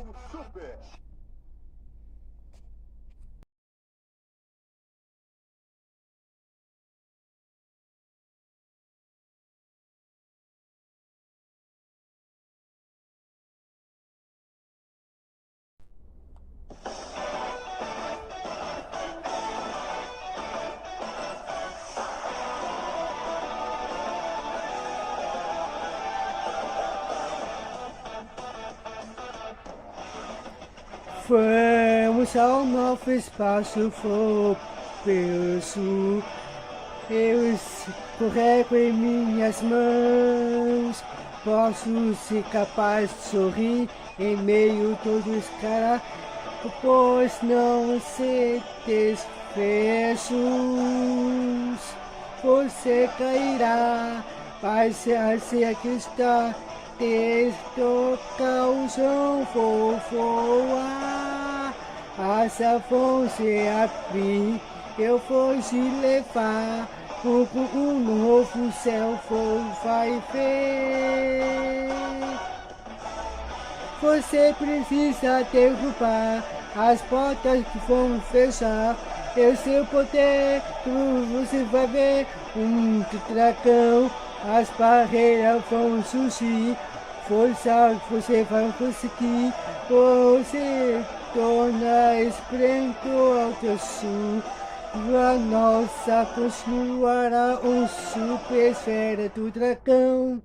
Dragão Super. Vamos ao novo espaço fogoso. Eu escorrego em minhas mãos. Posso ser capaz de sorrir em meio a todo esse cara, pois não se desfechos. Você cairá, mas se aqui está. Desde o chão vou voar, as vão se abrir, eu vou te levar, um novo céu vai ver. Você precisa derrubar as portas que vão fechar. Eu seu poder, você vai ver um dragão. As barreiras vão surgir. Força, você vai conseguir. Você torna esplendor ao teu sul. A nossa continuará um super esfera do dragão.